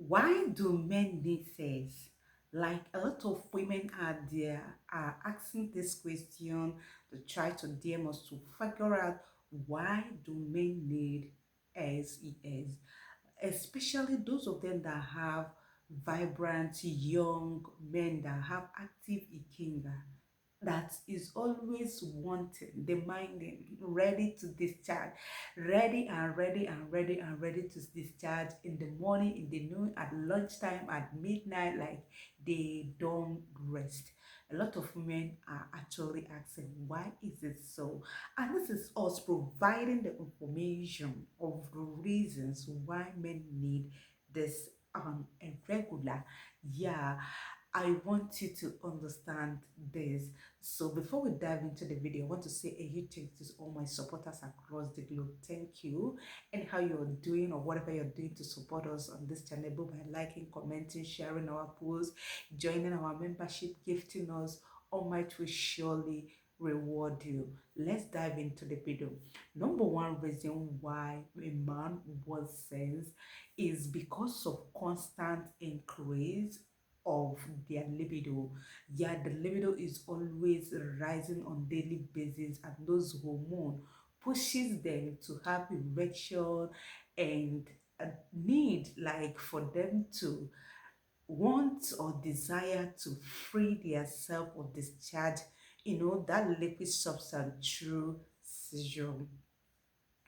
Why do men need sex? Like a lot of women are there are asking this question to try to DM us to figure out why do men need SES, especially those of them that have vibrant young men that have active ikinga that is always wanting, demanding, ready to discharge, ready and ready and ready and ready to discharge in the morning, in the noon, at lunchtime, at midnight, like they don't rest. A lot of men are actually asking, why is it so? And this is us providing the information of the reasons why men need this irregular. Yeah, I want you to understand this. So before we dive into the video, I want to say a huge thank you to all my supporters across the globe. Thank you. And how you're doing or whatever you're doing to support us on this channel by liking, commenting, sharing our posts, joining our membership, gifting us. Almighty will surely reward you. Let's dive into the video. Number one reason why a man wants sex is because of constant increase of their libido. Yeah, the libido is always rising on daily basis, and those hormone pushes them to have erection and a need like for them to want or desire to free themselves or discharge, that liquid substance through seizure.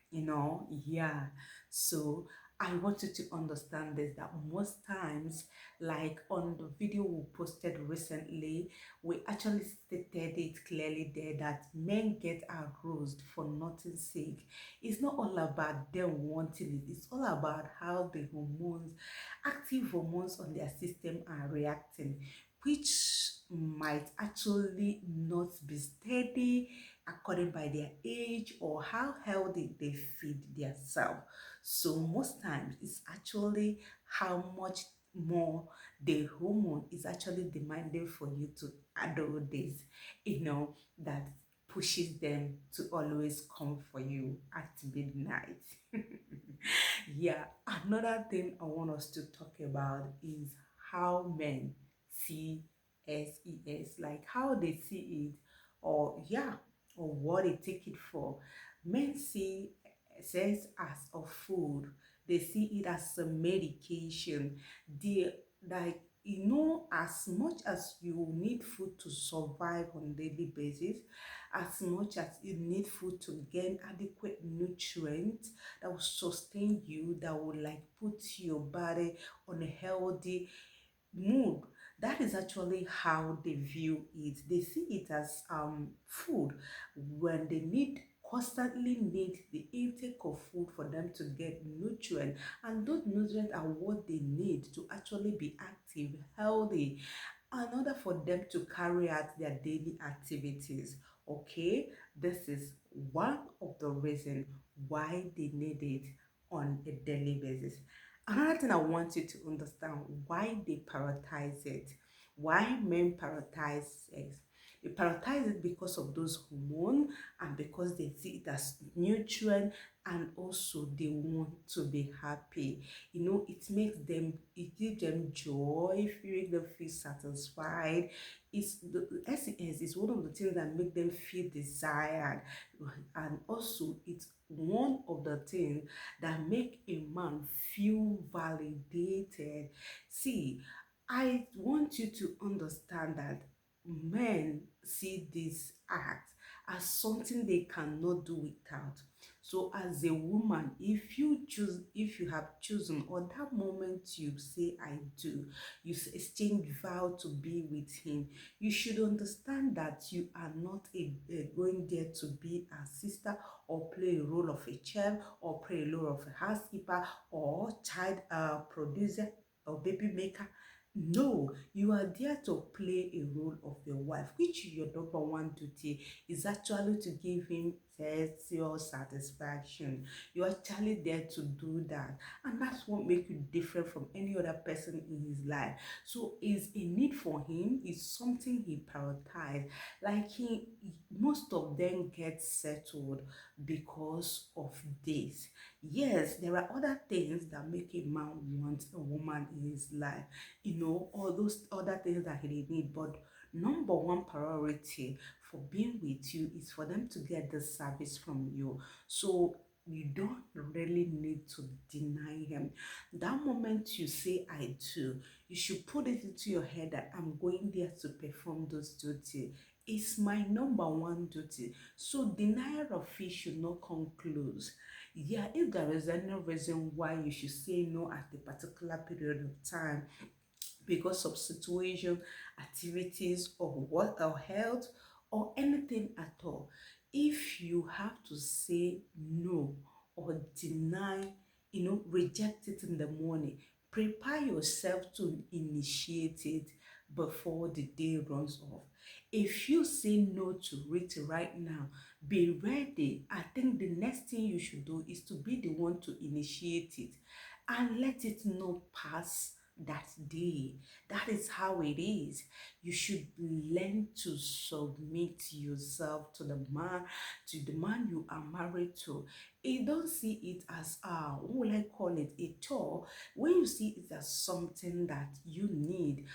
Yeah. So I want you to understand this, that most times, like on the video we posted recently, we actually stated it clearly there that men get aroused for nothing's sake. It's not all about them wanting it, it's all about how the hormones, active hormones on their system are reacting, which might actually not be steady according by their age or how healthy they feed themselves. So most times it's actually how much more the hormone is actually demanding for you to adore this, that pushes them to always come for you at midnight. Yeah, another thing I want us to talk about is how men see SES, like how they see it, or yeah, or what they take it for. Men see sex as a food. They see it as a medication. They like as much as you need food to survive on daily basis, as much as you need food to gain adequate nutrients that will sustain you, that will like put your body on a healthy mood. That is actually how they view it. They see it as food. When they constantly need the intake of food for them to get nutrient, and those nutrients are what they need to actually be active, healthy, in order for them to carry out their daily activities. Okay, this is one of the reasons why they need it on a daily basis. Another thing I want you to understand, why they prioritize it, why men prioritize sex. They prioritize it because of those hormones and because they see it as nutrient, and also they want to be happy. It gives them joy, make them feel satisfied. It's the SES is one of the things that make them feel desired, and also it's one of the things that make a man feel validated. See, I want you to understand that men see this act as something they cannot do without. So as a woman, if you have chosen, or that moment you say I do, you exchange vow to be with him, you should understand that you are not going there to be a sister, or play a role of a child, or play a role of a housekeeper, or child producer, or baby maker. No, you are there to play a role of your wife, which your number one duty is actually to give him test your satisfaction. You're actually there to do that. And that's what makes you different from any other person in his life. So is a need for him, is something he prioritized. Like most of them get settled because of this. Yes, there are other things that make a man want a woman in his life, all those other things that he need, but number one priority for being with you is for them to get the service from you. So you don't really need to deny him. That moment you say I do, you should put it into your head that I'm going there to perform those duties. It's my number one duty. So denial of it should not come close. Yeah, if there is any reason why you should say no at a particular period of time, because of situation, activities, or what, or health, or anything at all. If you have to say no or deny, reject it in the morning, prepare yourself to initiate it before the day runs off. If you say no to it right now, be ready. I think the next thing you should do is to be the one to initiate it and let it not pass that day. That is how it is. You should learn to submit yourself to the man you are married to. You don't see it as what will I call it, a chore. When you see it as something that you need,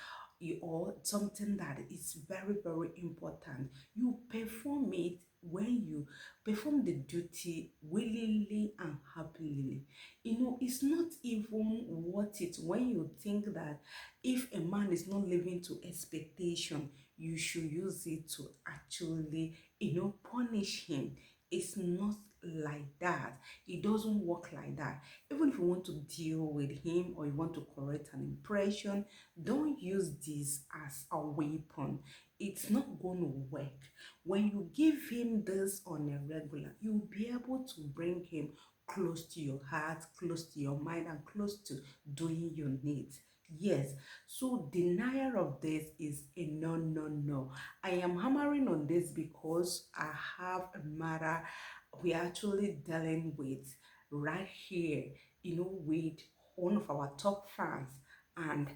or something that is very, very important, you perform it. When you perform the duty willingly and happily, it's not even worth it when you think that if a man is not living to expectation, you should use it to actually, punish him. It's not like that. It doesn't work like that. Even if you want to deal with him or you want to correct an impression, don't use this as a weapon. It's not going to work. When you give him this on a regular, you'll be able to bring him close to your heart, close to your mind, and close to doing your needs. Yes, so denial of this is a no, no, no. I am hammering on this because I have a matter we're actually dealing with right here, with one of our top fans. And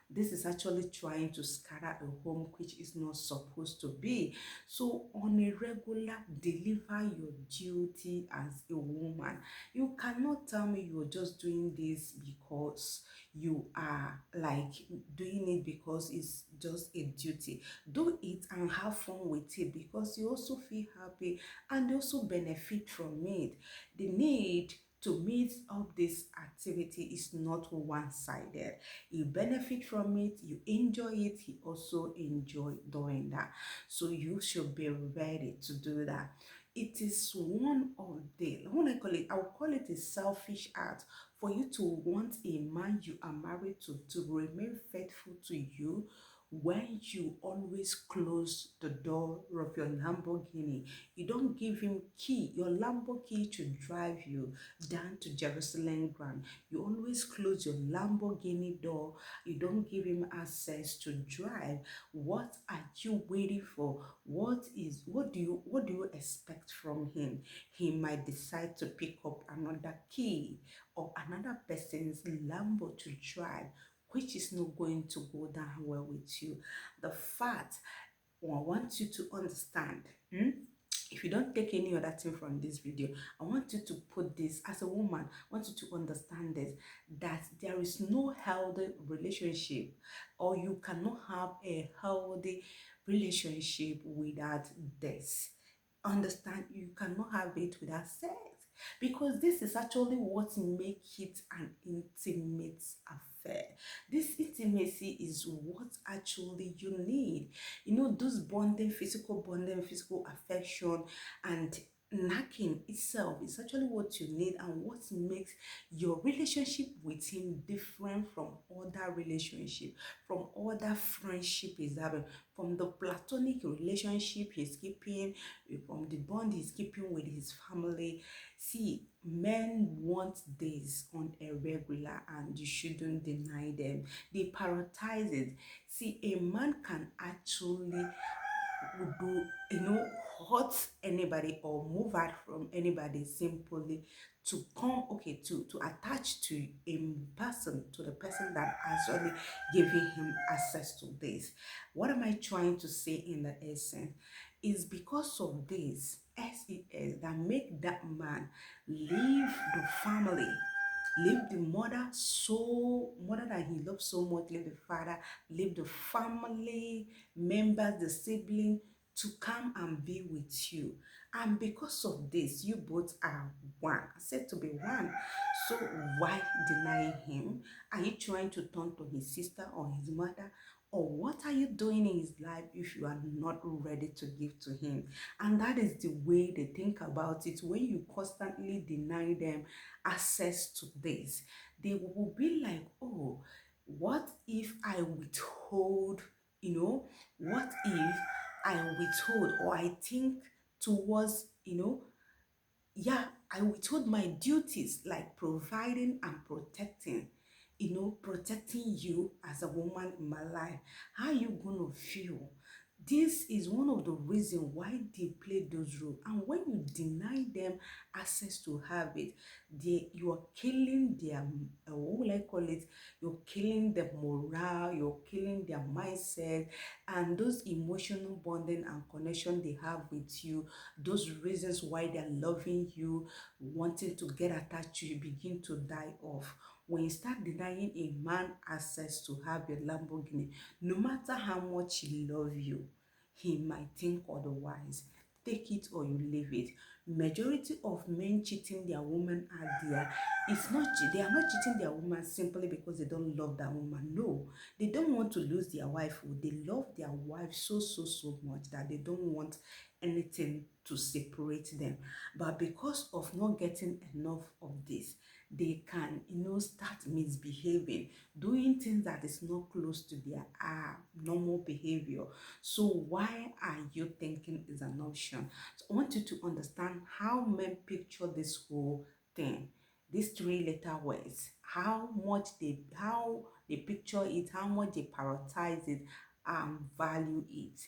this is actually trying to scatter a home which is not supposed to be. So on a regular, deliver your duty as a woman. You cannot tell me you're just doing this because you are like doing it because it's just a duty. Do it and have fun with it because you also feel happy and also benefit from it. The need to meet up this activity is not one-sided. You benefit from it, you enjoy it, he also enjoy doing that. So you should be ready to do that. It is one of the, when I will call it a selfish act for you to want a man you are married to remain faithful to you when you always close the door of your Lamborghini. You don't give him key, your Lamborghini to drive you down to Jerusalem ground. You always close your Lamborghini door. You don't give him access to drive. What are you waiting for? What do you expect from him? He might decide to pick up another key or another person's Lambo to drive, which is not going to go down well with you. The fact, I want you to understand, if you don't take any other thing from this video, I want you to put this as a woman. I want you to understand this, that there is no healthy relationship, or you cannot have a healthy relationship without this. Understand, you cannot have it without sex, because this is actually what makes it an intimate affair. This intimacy is what actually you need. Those bonding, physical affection, and knacking itself is actually what you need and what makes your relationship with him different from other relationship, from other friendship he's having, from the platonic relationship he's keeping, from the bond he's keeping with his family. See, men want this on a regular and you shouldn't deny them. They prioritize it. See, a man can actually would do, hurt anybody or move out from anybody simply to come, okay, to attach to a person, to the person that actually giving him access to this. What am I trying to say in the essence? Is because of this SES that make that man leave the family, leave the mother that he loved so much, leave the father, leave the family members, the sibling, to come and be with you. And because of this, you both are one. I said to be one. So why deny him? Are you trying to turn to his sister or his mother? Or what are you doing in his life if you are not ready to give to him? And that is the way they think about it. When you constantly deny them access to this, they will be like, oh, what if I withhold, what if I withhold or I think towards, yeah, I withhold my duties like providing and protecting, protecting you as a woman in my life. How are you gonna feel? This is one of the reasons why they play those roles. And when you deny them access to have it, you are killing their, what will I call it? You're killing their morale, you're killing their mindset, and those emotional bonding and connection they have with you, those reasons why they're loving you, wanting to get attached to you, begin to die off. When you start denying a man access to have your Lamborghini, no matter how much he loves you, he might think otherwise. Take it or you leave it. Majority of men cheating their woman are there. They are not cheating their woman simply because they don't love that woman. No, they don't want to lose their wife. They love their wife so much that they don't want anything to separate them. But because of not getting enough of this, they can, start misbehaving, doing things that is not close to their normal behavior. So why are you thinking is an option? So I want you to understand how men picture this whole thing, these three-letter words, how they picture it, how much they prioritize it and value it.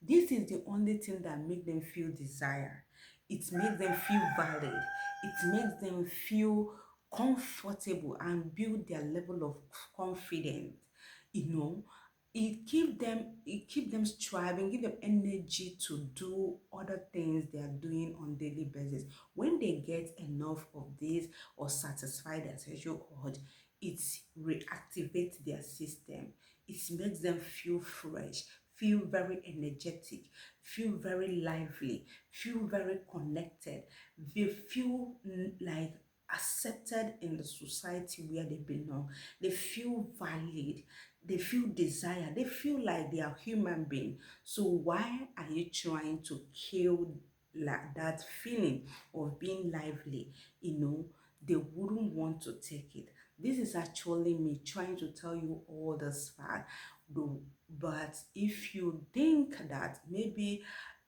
This is the only thing that make them feel desire. It makes them feel valid. It makes them feel comfortable and build their level of confidence. You know, it keep them striving, give them energy to do other things they are doing on daily basis. When they get enough of this or satisfy their sexual urge, it reactivates their system. It makes them feel fresh, feel very energetic, feel very lively, feel very connected. They feel like accepted in the society where they belong. They feel valid. They feel desire. They feel like they are human being. So why are you trying to kill like that feeling of being lively? They wouldn't want to take it. This is actually me trying to tell you all this fact. But if you think that maybe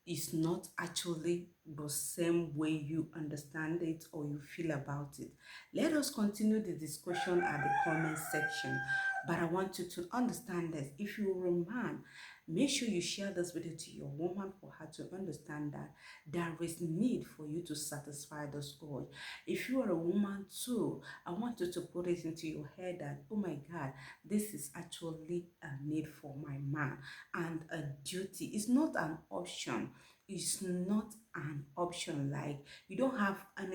it's not actually the same way you understand it or you feel about it, let us continue the discussion at the comment section. But I want you to understand this. If you're a man, make sure you share this video to your woman for her to understand that there is need for you to satisfy this urge. If you are a woman too, I want you to put it into your head that, oh my God, this is actually a need for my man and a duty. It's not an option. It's not an option. Like, you don't have any